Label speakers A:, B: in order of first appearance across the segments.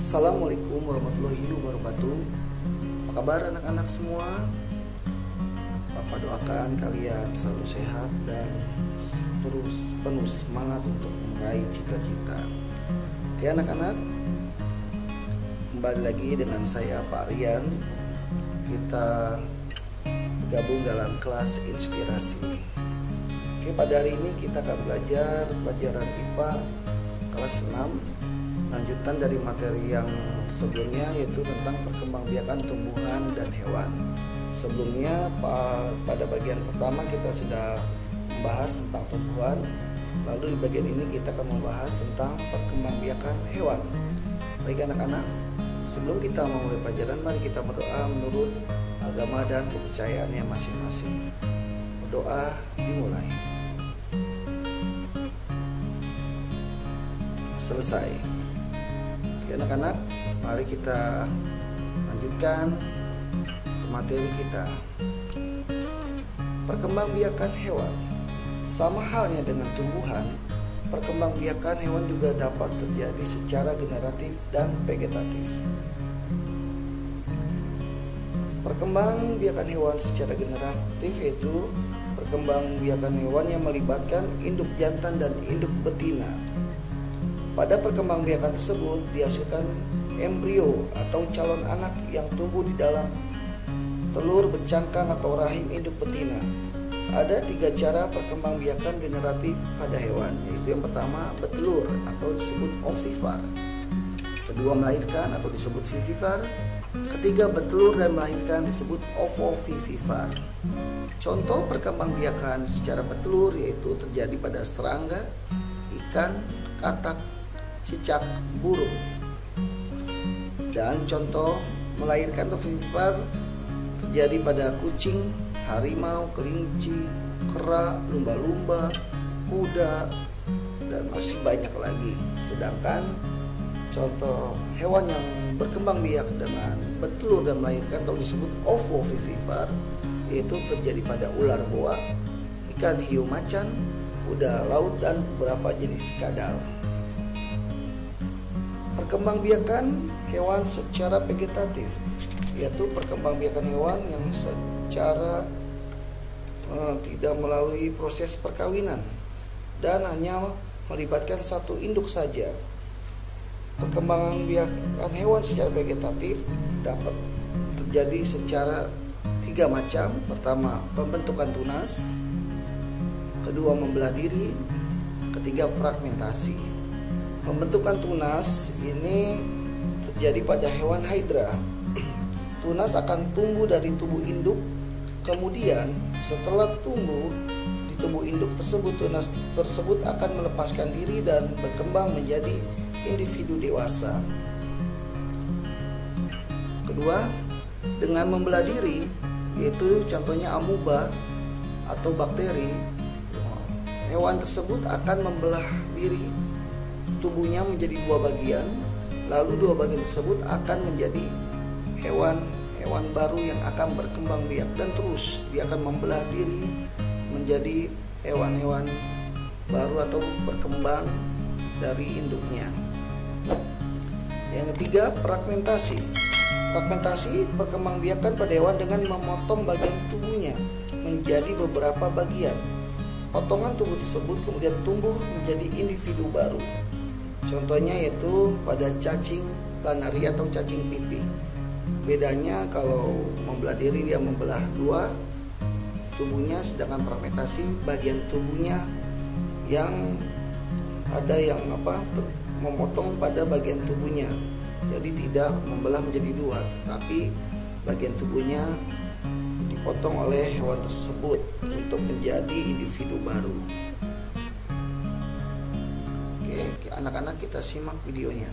A: Assalamualaikum warahmatullahi wabarakatuh. Apa kabar anak-anak semua? Bapak doakan kalian selalu sehat dan terus penuh semangat untuk meraih cita-cita. Oke anak-anak, kembali lagi dengan saya Pak Rian. Kita gabung dalam kelas inspirasi. Oke, pada hari ini kita akan belajar pelajaran IPA kelas 6, lanjutan dari materi yang sebelumnya, yaitu tentang perkembangbiakan tumbuhan dan hewan. Sebelumnya pada bagian pertama kita sudah membahas tentang tumbuhan, lalu di bagian ini kita akan membahas tentang perkembangbiakan hewan. Baik anak-anak, sebelum kita memulai pelajaran, mari kita berdoa menurut agama dan kepercayaannya masing-masing. Berdoa dimulai. Selesai. Oke anak-anak, mari kita lanjutkan ke materi kita. Perkembangbiakan hewan. Sama halnya dengan tumbuhan, perkembangbiakan hewan juga dapat terjadi secara generatif dan vegetatif. Perkembangbiakan hewan secara generatif yaitu perkembangbiakan hewan yang melibatkan induk jantan dan induk betina. Pada perkembangbiakan tersebut dihasilkan embrio atau calon anak yang tumbuh di dalam telur bercangkang atau rahim induk betina. Ada 3 cara perkembangbiakan generatif pada hewan, yaitu yang pertama betelur atau disebut ovipar, kedua melahirkan atau disebut vivipar, ketiga betelur dan melahirkan disebut ovovivipar. Contoh perkembangbiakan secara betelur yaitu terjadi pada serangga, ikan, katak, cicak, burung. Dan contoh melahirkan atau vivipar terjadi pada kucing, harimau, kelinci, kera, lumba-lumba, kuda, dan masih banyak lagi. Sedangkan contoh hewan yang berkembang biak dengan betelur dan melahirkan atau disebut ovovivipar yaitu terjadi pada ular boa, ikan hiu macan, kuda laut, dan beberapa jenis kadal. Perkembangbiakan hewan secara vegetatif yaitu perkembangbiakan hewan yang secara tidak melalui proses perkawinan dan hanya melibatkan satu induk saja. Perkembangbiakan hewan secara vegetatif dapat terjadi secara 3 macam. Pertama, pembentukan tunas, kedua membelah diri, ketiga fragmentasi. Pembentukan tunas ini terjadi pada hewan hydra. Tunas akan tumbuh dari tubuh induk, kemudian setelah tumbuh di tubuh induk tersebut, tunas tersebut akan melepaskan diri dan berkembang menjadi individu dewasa. Kedua, dengan membelah diri, yaitu contohnya amuba atau bakteri, hewan tersebut akan membelah diri tubuhnya menjadi 2 bagian, lalu 2 bagian tersebut akan menjadi hewan baru yang akan berkembang biak, dan terus dia akan membelah diri menjadi hewan-hewan baru atau berkembang dari induknya. Yang ketiga, fragmentasi. Fragmentasi perkembangbiakan pada hewan dengan memotong bagian tubuhnya menjadi beberapa bagian. Potongan tubuh tersebut kemudian tumbuh menjadi individu baru. Contohnya yaitu pada cacing planaria atau cacing pipi. Bedanya kalau membelah diri dia membelah 2 tubuhnya, sedangkan fragmentasi bagian tubuhnya yang ada yang memotong pada bagian tubuhnya. Jadi tidak membelah menjadi 2, tapi bagian tubuhnya dipotong oleh hewan tersebut untuk menjadi individu baru. Oke, anak-anak kita simak videonya.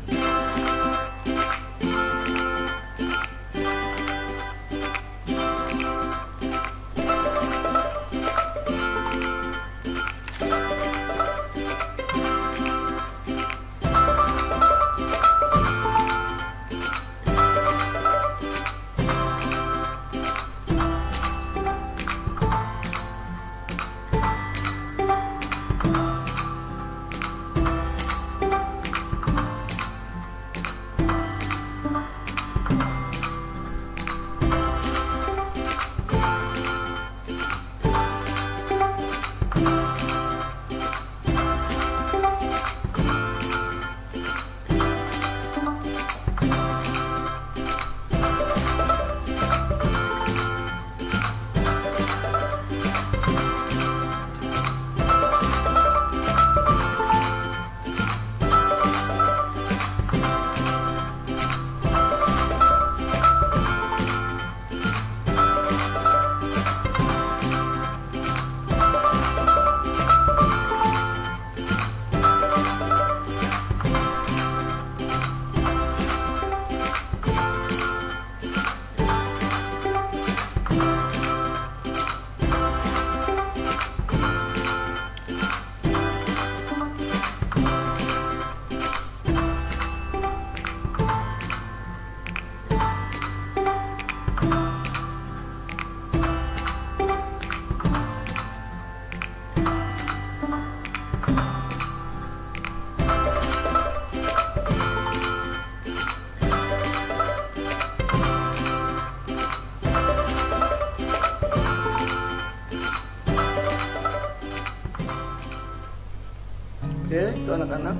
A: anak-anak,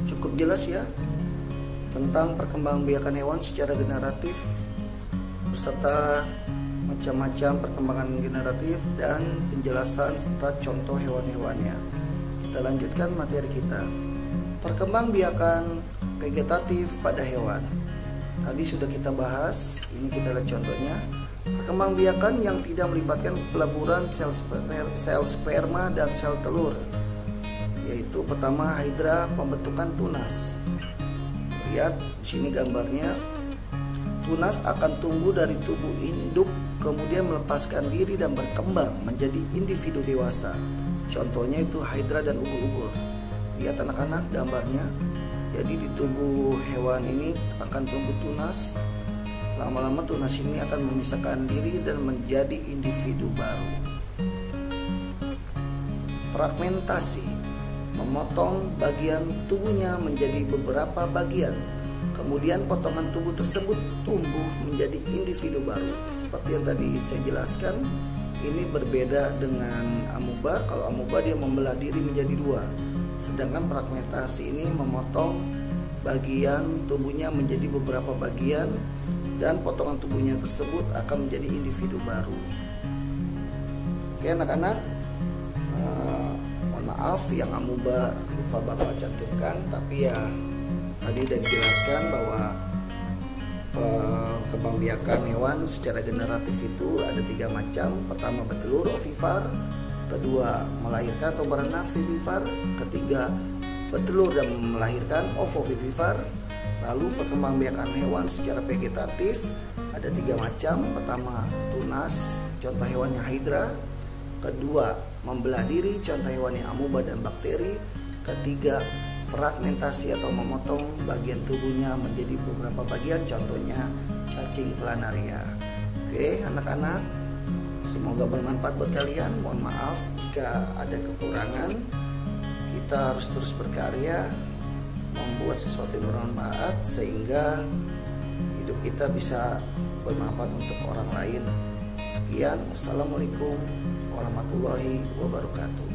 A: cukup jelas ya tentang perkembangbiakan hewan secara generatif beserta macam-macam perkembangan generatif dan penjelasan serta contoh hewan-hewannya. Kita lanjutkan materi kita. Perkembangbiakan vegetatif pada hewan. Tadi sudah kita bahas, ini kita lihat contohnya. Perkembangbiakan yang tidak melibatkan peleburan sel sperma dan sel telur, yaitu pertama hidra, pembentukan tunas. Lihat di sini gambarnya. Tunas akan tumbuh dari tubuh induk, kemudian melepaskan diri dan berkembang menjadi individu dewasa. Contohnya itu hidra dan ubur-ubur. Lihat anak-anak gambarnya. Jadi di tubuh hewan ini akan tumbuh tunas. Lama-lama tunas ini akan memisahkan diri dan menjadi individu baru. Fragmentasi, memotong bagian tubuhnya menjadi beberapa bagian. Kemudian potongan tubuh tersebut tumbuh menjadi individu baru. Seperti yang tadi saya jelaskan, ini berbeda dengan amuba. Kalau amuba dia membelah diri menjadi dua. Sedangkan fragmentasi ini memotong bagian tubuhnya menjadi beberapa bagian dan potongan tubuhnya tersebut akan menjadi individu baru. Oke anak-anak, mohon maaf yang amuba lupa Bapak cantumkan, tapi ya tadi sudah dijelaskan bahwa perkembangbiakan hewan secara generatif itu ada 3 macam. Pertama bertelur, ovipar. Kedua melahirkan atau beranak, vivipar. Ketiga bertelur dan melahirkan, ovovivipar. Lalu perkembangbiakan hewan secara vegetatif ada 3 macam. Pertama tunas, contoh hewannya hidra. Kedua membelah diri, contoh hewannya amuba dan bakteri. Ketiga fragmentasi atau memotong bagian tubuhnya menjadi beberapa bagian, contohnya cacing planaria. Oke anak-anak, semoga bermanfaat buat kalian. Mohon maaf jika ada kekurangan. Kita harus terus berkarya membuat sesuatu yang bermanfaat sehingga hidup kita bisa bermanfaat untuk orang lain. Sekian, wassalamualaikum warahmatullahi wabarakatuh.